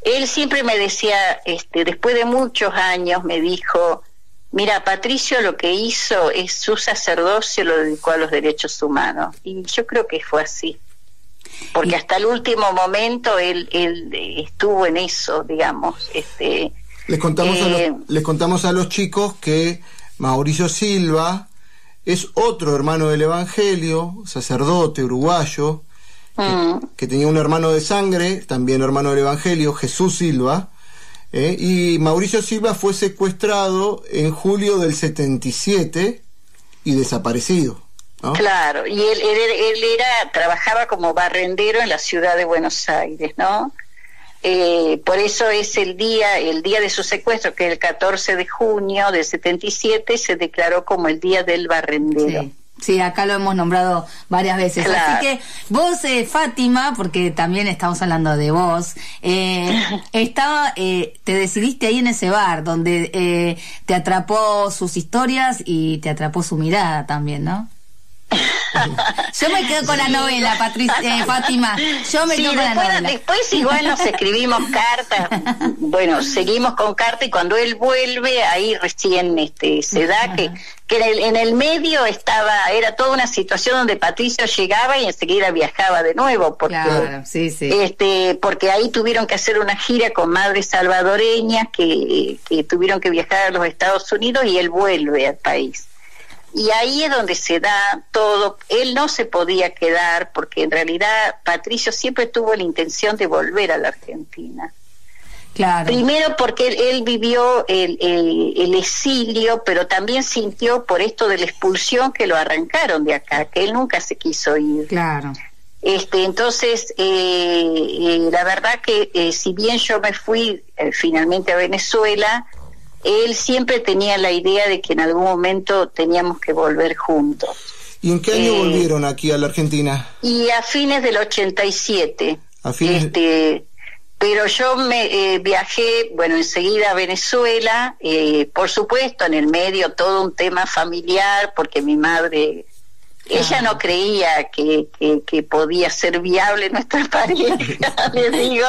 Él siempre me decía, después de muchos años, me dijo: mira, Patricio lo que hizo es su sacerdocio, lo dedicó a los derechos humanos. Y yo creo que fue así, porque hasta el último momento él estuvo en eso, digamos. Les contamos a los chicos que Mauricio Silva es otro hermano del Evangelio, sacerdote uruguayo, que tenía un hermano de sangre, también hermano del Evangelio, Jesús Silva, y Mauricio Silva fue secuestrado en julio del 77 y desaparecido, ¿no? Claro, y él trabajaba como barrendero en la ciudad de Buenos Aires, ¿no? Por eso es el día de su secuestro, que el 14 de junio del 77 se declaró como el Día del Barrendero. Sí. Sí, acá lo hemos nombrado varias veces. Claro. Así que vos, Fátima, porque también estamos hablando de vos, te decidiste ahí en ese bar donde te atrapó sus historias y te atrapó su mirada también, ¿no? Yo me quedo con la novela, Fátima. Yo me quedo con la novela. Después igual nos escribimos cartas. Bueno, seguimos con cartas, y cuando él vuelve, ahí recién se da que en el medio era toda una situación donde Patricio llegaba y enseguida viajaba de nuevo, porque claro, sí. Porque ahí tuvieron que hacer una gira con madres salvadoreñas que tuvieron que viajar a los Estados Unidos, y él vuelve al país. Y ahí es donde se da todo. Él no se podía quedar, porque en realidad Patricio siempre tuvo la intención de volver a la Argentina. Claro. Primero porque él vivió el exilio, pero también sintió por esto de la expulsión que lo arrancaron de acá, que él nunca se quiso ir. Claro. Entonces, la verdad que si bien yo me fui finalmente a Venezuela, él siempre tenía la idea de que en algún momento teníamos que volver juntos. ¿Y en qué año volvieron aquí a la Argentina? Y a fines del 87. ¿A fines? Pero yo me viajé, enseguida a Venezuela, por supuesto, en el medio todo un tema familiar, porque mi madre Ella no creía que podía ser viable nuestra pareja, les digo.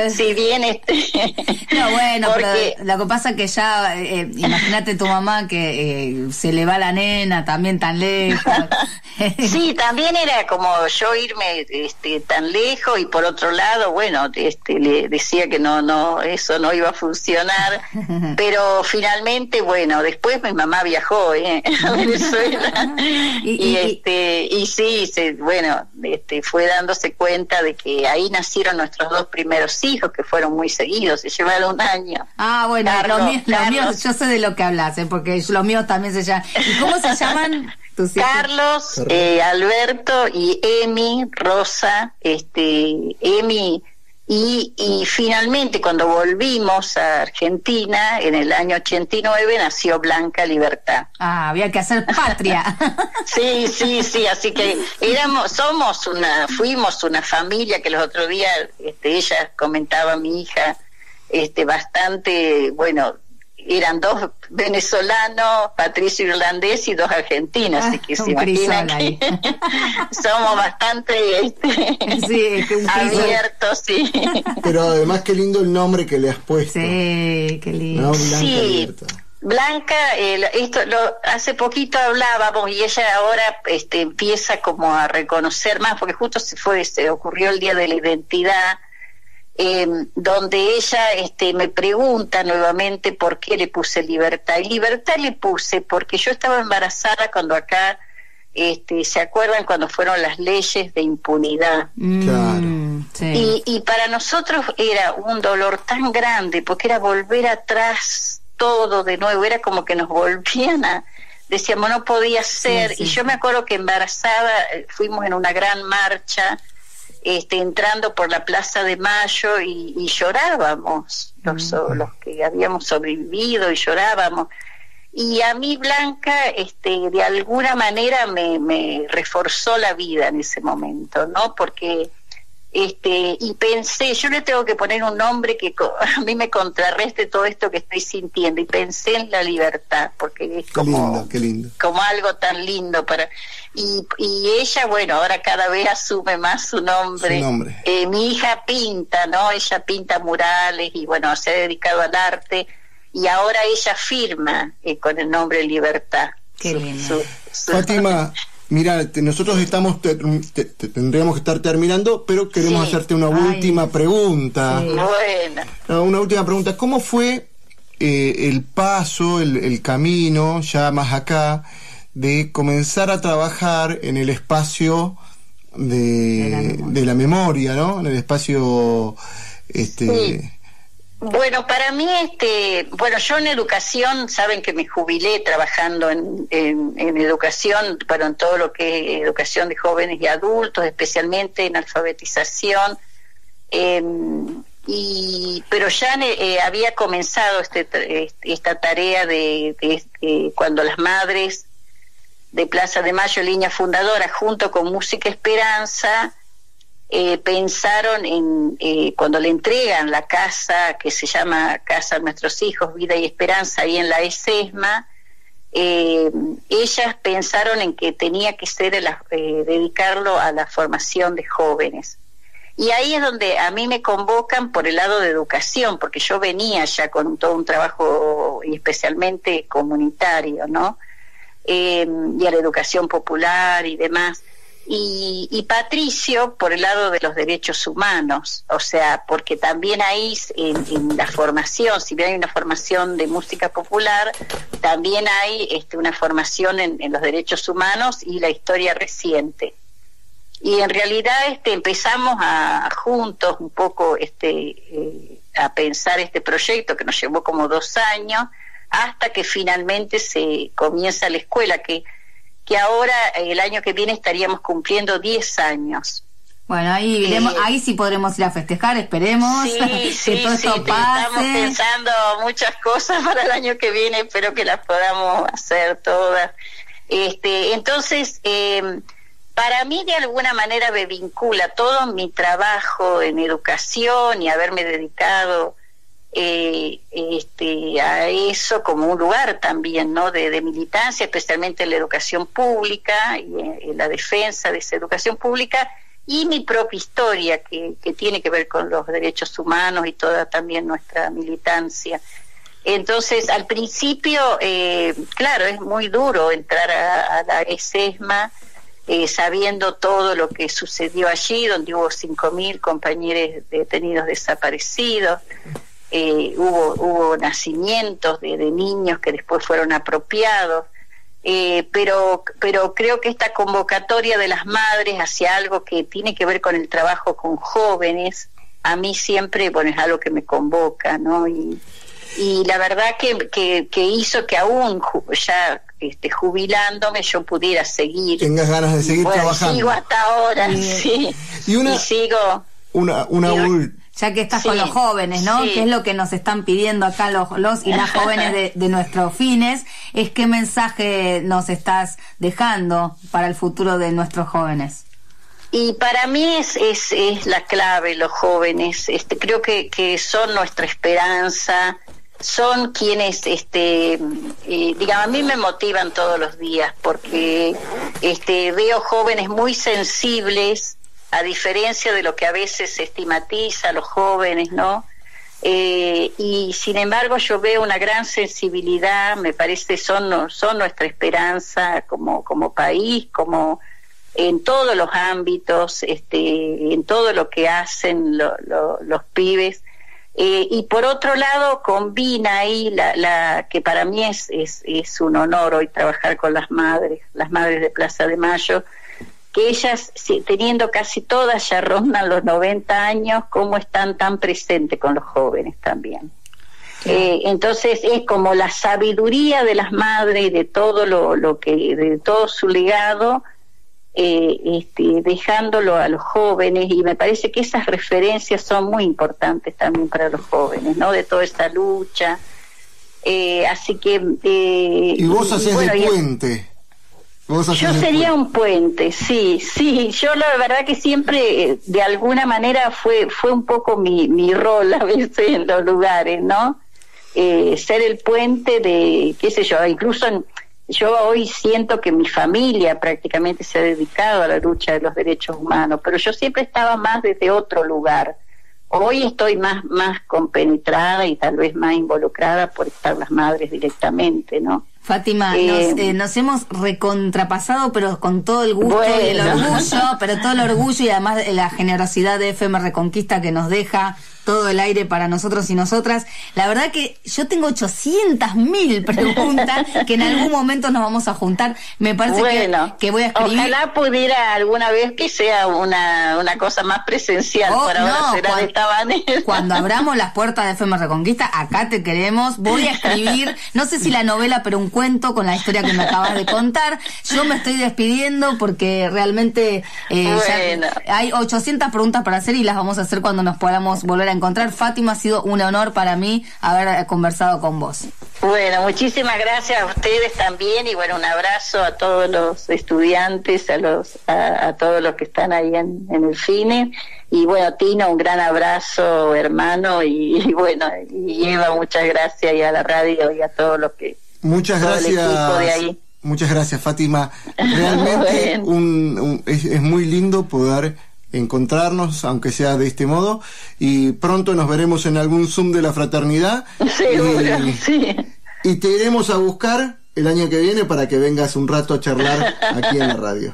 Si bien no, bueno, porque... pero lo que pasa es que ya, imagínate tu mamá que se le va la nena también tan lejos. Sí, también era como yo irme tan lejos, y por otro lado, bueno, le decía que no, eso no iba a funcionar, pero finalmente, bueno, después mi mamá viajó a Venezuela. Y sí, bueno, fue dándose cuenta de que ahí nacieron nuestros 2 primeros hijos, que fueron muy seguidos, se llevaron 1 año. Ah, bueno, los míos, yo sé de lo que hablas, porque los míos también se llaman. ¿Y cómo se llaman tus hijos? Carlos, Alberto y Emi, Rosa, Emi. Y finalmente, cuando volvimos a Argentina, en el año 89, nació Blanca Libertad. Ah, había que hacer patria. Sí, así que fuimos una familia que los otros días, ella comentaba a mi hija, bastante, bueno, eran 2 venezolanos, Patricio irlandés y 2 argentinos, así que se imaginan que somos bastante abiertos, sí. Pero además qué lindo el nombre que le has puesto. Sí, qué lindo. ¿No? Blanca sí. Libertad. Blanca, hace poquito hablábamos, y ella ahora empieza como a reconocer más, porque justo se ocurrió el Día de la Identidad, donde ella me pregunta nuevamente por qué le puse Libertad. Y Libertad le puse porque yo estaba embarazada cuando acá, ¿se acuerdan cuando fueron las leyes de impunidad? Claro. Sí. Y para nosotros era un dolor tan grande, porque era volver atrás todo de nuevo, era como que nos volvían decíamos, no podía ser. Sí. Y yo me acuerdo que embarazada fuimos en una gran marcha, entrando por la Plaza de Mayo, y llorábamos, los que habíamos sobrevivido, y llorábamos. Y a mí Blanca, de alguna manera me reforzó la vida en ese momento, ¿no? Porque, y pensé, yo le tengo que poner un nombre que a mí me contrarreste todo esto que estoy sintiendo, y pensé en la libertad, porque es como, qué lindo. Como algo tan lindo para... Y ella, bueno, ahora cada vez asume más su nombre. Mi hija pinta, ¿no? Ella pinta murales y, bueno, se ha dedicado al arte, y ahora ella firma con el nombre Libertad. Qué lindo. Fátima, mira, nosotros tendríamos que estar terminando, pero queremos hacerte una última pregunta. Sí. Bueno. Una última pregunta. ¿Cómo fue el paso, el camino, ya más acá, de comenzar a trabajar en el espacio de la memoria, ¿no? En el espacio... Sí. Bueno, para mí, yo en educación, saben que me jubilé trabajando en educación, pero en todo lo que es educación de jóvenes y adultos, especialmente en alfabetización, pero ya había comenzado esta tarea de cuando las madres de Plaza de Mayo, línea fundadora, junto con Música Esperanza, pensaron en cuando le entregan la casa que se llama Casa a Nuestros Hijos, Vida y Esperanza, ahí en la ESESMA, ellas pensaron en que tenía que ser dedicarlo a la formación de jóvenes. Y ahí es donde a mí me convocan por el lado de educación, porque yo venía ya con todo un trabajo especialmente comunitario, ¿no? Y a la educación popular y demás. Y Patricio por el lado de los derechos humanos, o sea, porque también ahí en la formación, si bien hay una formación de música popular, también hay una formación en los derechos humanos y la historia reciente. Y en realidad empezamos juntos un poco a pensar este proyecto, que nos llevó como 2 años, hasta que finalmente se comienza la escuela, que ahora el año que viene estaríamos cumpliendo 10 años. Bueno, ahí sí podremos ir a festejar, esperemos que todo esto pase. Estamos pensando muchas cosas para el año que viene, espero que las podamos hacer todas. Entonces, para mí de alguna manera me vincula todo mi trabajo en educación y haberme dedicado a eso como un lugar también, ¿no?, de militancia, especialmente en la educación pública y en la defensa de esa educación pública, y mi propia historia que tiene que ver con los derechos humanos y toda también nuestra militancia. Entonces, al principio, claro, es muy duro entrar a la ESESMA, sabiendo todo lo que sucedió allí, donde hubo 5.000 compañeros detenidos desaparecidos, hubo nacimientos de niños que después fueron apropiados, pero creo que esta convocatoria de las madres hacia algo que tiene que ver con el trabajo con jóvenes, a mí siempre, bueno, es algo que me convoca, ¿no? Y la verdad que hizo que aún ya jubilándome yo pudiera seguir. Tengas ganas de seguir trabajando. Sigo hasta ahora, sí. Y sigo. Ya que estás con los jóvenes, ¿no? Sí. Que es lo que nos están pidiendo acá los y las jóvenes de nuestros fines, es qué mensaje nos estás dejando para el futuro de nuestros jóvenes. Y para mí es la clave, los jóvenes. Creo que son nuestra esperanza, son quienes, digamos, a mí me motivan todos los días, porque veo jóvenes muy sensibles, a diferencia de lo que a veces se estigmatiza a los jóvenes, ¿no? Y sin embargo yo veo una gran sensibilidad, me parece son nuestra esperanza como país, como en todos los ámbitos, en todo lo que hacen los pibes. Y por otro lado combina ahí que para mí es un honor hoy trabajar con las madres de Plaza de Mayo, que ellas, teniendo casi todas, ya rondan los 90 años, cómo están tan presentes con los jóvenes también. Entonces es como la sabiduría de las madres y de todo de todo su legado, dejándolo a los jóvenes, y me parece que esas referencias son muy importantes también para los jóvenes, ¿no?, de toda esta lucha. Así que y vos hacés de puente. Yo sería un puente, sí. Yo la verdad que siempre, de alguna manera, fue un poco mi rol a veces en los lugares, ¿no? Ser el puente de, qué sé yo, incluso yo hoy siento que mi familia prácticamente se ha dedicado a la lucha de los derechos humanos, pero yo siempre estaba más desde otro lugar. Hoy estoy más compenetrada y tal vez más involucrada por estar las madres directamente, ¿no? Fátima, nos hemos recontrapasado, pero con todo el gusto y el orgullo, pero todo el orgullo y además la generosidad de FM Reconquista que nos deja todo el aire para nosotros y nosotras. La verdad que yo tengo 800.000 preguntas que en algún momento nos vamos a juntar. Me parece que voy a escribir. Ojalá pudiera alguna vez que sea una cosa más presencial. Por ahora será de esta manera. Cuando abramos las puertas de FM Reconquista, acá te queremos. Voy a escribir, no sé si la novela, pero un cuento con la historia que me acabas de contar. Yo me estoy despidiendo porque realmente ya hay 800 preguntas para hacer y las vamos a hacer cuando nos podamos volver a encontrar. Fátima, ha sido un honor para mí haber conversado con vos. Bueno, muchísimas gracias a ustedes también, y bueno, un abrazo a todos los estudiantes, a todos los que están ahí en el FINE, y bueno, Tino, un gran abrazo, hermano, y bueno, y Eva, muchas gracias, y a la radio y a todos los que muchas gracias el equipo de ahí. Muchas gracias, Fátima. Realmente es muy lindo poder encontrarnos, aunque sea de este modo, y pronto nos veremos en algún Zoom de la fraternidad. Seguro, sí. Y te iremos a buscar el año que viene para que vengas un rato a charlar aquí en la radio.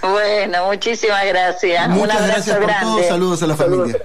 Bueno, muchísimas gracias. Muchas un abrazo gracias por grande. todo. Saludos a la familia.